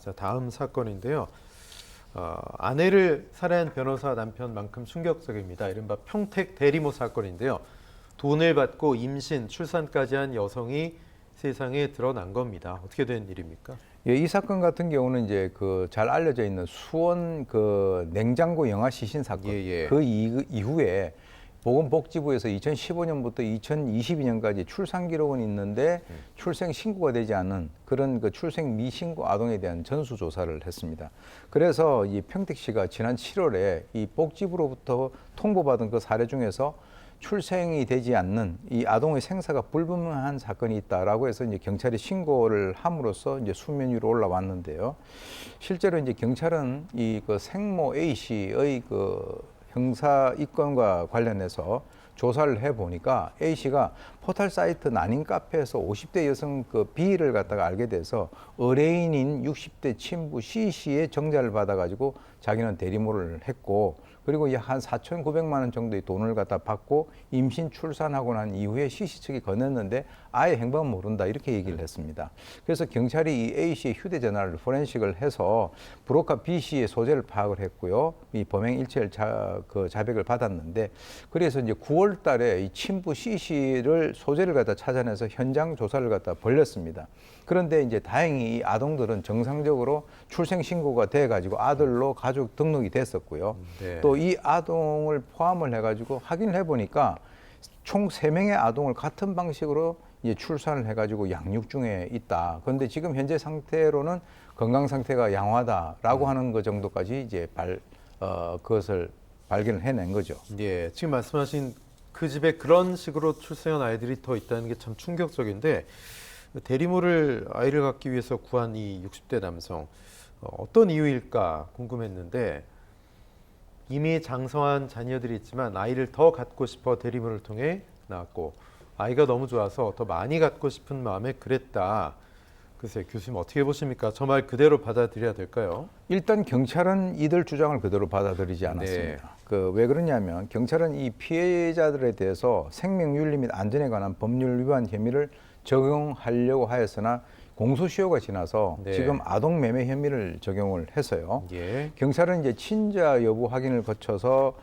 자, 다음 사건인데요. 아내를 살해한 변호사 남편만큼 충격적입니다. 이른바 평택 대리모 사건인데요. 돈을 받고 임신, 출산까지 한 여성이 세상에 드러난 겁니다. 어떻게 된 일입니까? 예, 이 사건 같은 경우는 이제 그 잘 알려져 있는 수원 그 냉장고 영아 시신 사건. 예. 그 이후에 보건복지부에서 2015년부터 2022년까지 출산 기록은 있는데 출생 신고가 되지 않은 그런 그 출생 미신고 아동에 대한 전수 조사를 했습니다. 그래서 이 평택시가 지난 7월에 이 복지부로부터 통보받은 그 사례 중에서 출생이 되지 않는 이 아동의 생사가 불분명한 사건이 있다라고 해서 이제 경찰이 신고를 함으로써 이제 수면 위로 올라왔는데요. 실제로 이제 경찰은 이 그 생모 A 씨의 그 형사 입건과 관련해서 조사를 해 보니까 A 씨가 포털 사이트 난임 카페에서 50대 여성 그 B를 갖다가 알게 돼서 의뢰인인 60대 친부 C 씨의 정자를 받아가지고 자기는 대리모를 했고, 그리고 한 4,900만 원 정도의 돈을 갖다 받고 임신 출산하고 난 이후에 C 씨 측이 건넸는데 아예 행방은 모른다 이렇게 얘기를 했습니다. 그래서 경찰이 이 A 씨의 휴대전화를 포렌식을 해서 브로커 B 씨의 소재를 파악을 했고요. 이 범행 일체를 자백을 받았는데, 그래서 이제 9월 달에 이 친부 C 씨를 소재를 갖다 찾아내서 현장 조사를 갖다 벌렸습니다. 그런데 이제 다행히 이 아동들은 정상적으로 출생 신고가 돼 가지고 아들로 가족 등록이 됐었고요. 네. 또 이 아동을 포함을 해 가지고 확인을 해 보니까 총 3명의 아동을 같은 방식으로 이제 출산을 해 가지고 양육 중에 있다. 그런데 지금 현재 상태로는 건강 상태가 양호하다라고 하는 것 정도까지 이제 그것을 발견을 해낸 거죠. 예, 지금 말씀하신 그 집에 그런 식으로 출생한 아이들이 더 있다는 게 참 충격적인데, 대리모를 아이를 갖기 위해서 구한 이 60대 남성, 어떤 이유일까 궁금했는데, 이미 장성한 자녀들이 있지만 아이를 더 갖고 싶어 대리모를 통해 낳았고, 아이가 너무 좋아서 더 많이 갖고 싶은 마음에 그랬다. 글쎄, 교수님 어떻게 보십니까? 저 말 그대로 받아들여야 될까요? 일단 경찰은 이들 주장을 그대로 받아들이지 않았습니다. 네. 왜 그러냐면 경찰은 이 피해자들에 대해서 생명윤리 및 안전에 관한 법률 위반 혐의를 적용하려고 하였으나 공소시효가 지나서 네. 지금 아동 매매 혐의를 적용을 해서요. 예. 경찰은 이제 친자 여부 확인을 거쳐서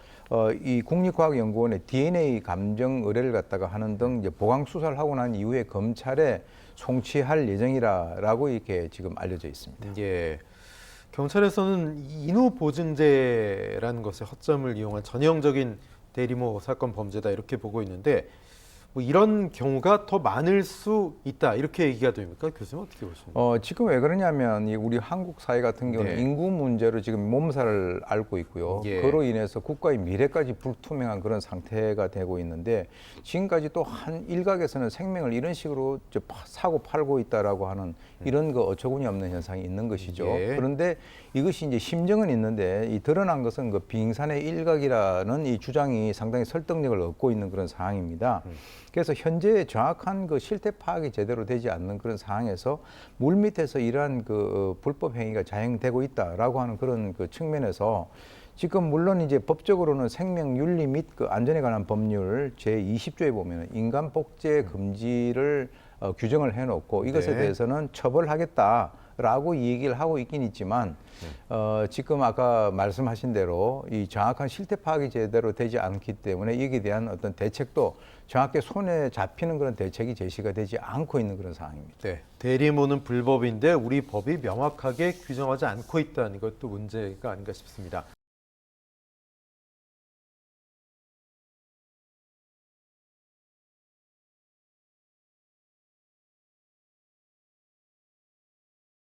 이 국립과학연구원의 DNA 감정 의뢰를 갖다가 하는 등 이제 보강 수사를 하고 난 이후에 검찰에 송치할 예정이라고 이렇게 지금 알려져 있습니다. 예. 경찰에서는 인후 보증제라는 것의 허점을 이용한 전형적인 대리모 사건 범죄다 이렇게 보고 있는데, 뭐 이런 경우가 더 많을 수 있다 이렇게 얘기가 됩니까? 교수님 어떻게 보십니까? 지금 왜 그러냐면 우리 한국 사회 같은 경우는 네. 인구 문제로 지금 몸살을 앓고 있고요. 예. 그로 인해서 국가의 미래까지 불투명한 그런 상태가 되고 있는데, 지금까지 또 한 일각에서는 생명을 이런 식으로 사고 팔고 있다라고 하는 이런 그 어처구니 없는 현상이 있는 것이죠. 예. 그런데 이것이 이제 심정은 있는데 이 드러난 것은 그 빙산의 일각이라는 이 주장이 상당히 설득력을 얻고 있는 그런 상황입니다. 그래서 현재 정확한 그 실태 파악이 제대로 되지 않는 그런 상황에서 물밑에서 이러한 그 불법 행위가 자행되고 있다라고 하는 그런 그 측면에서 지금 물론 이제 법적으로는 생명윤리 및 그 안전에 관한 법률 제20조에 보면 인간 복제 금지를 규정을 해놓고 이것에 네. 대해서는 처벌하겠다라고 얘기를 하고 있긴 있지만 지금 아까 말씀하신 대로 이 정확한 실태 파악이 제대로 되지 않기 때문에 여기에 대한 어떤 대책도 정확하게 손에 잡히는 그런 대책이 제시가 되지 않고 있는 그런 상황입니다. 네. 대리모는 불법인데 우리 법이 명확하게 규정하지 않고 있다는 것도 문제가 아닌가 싶습니다.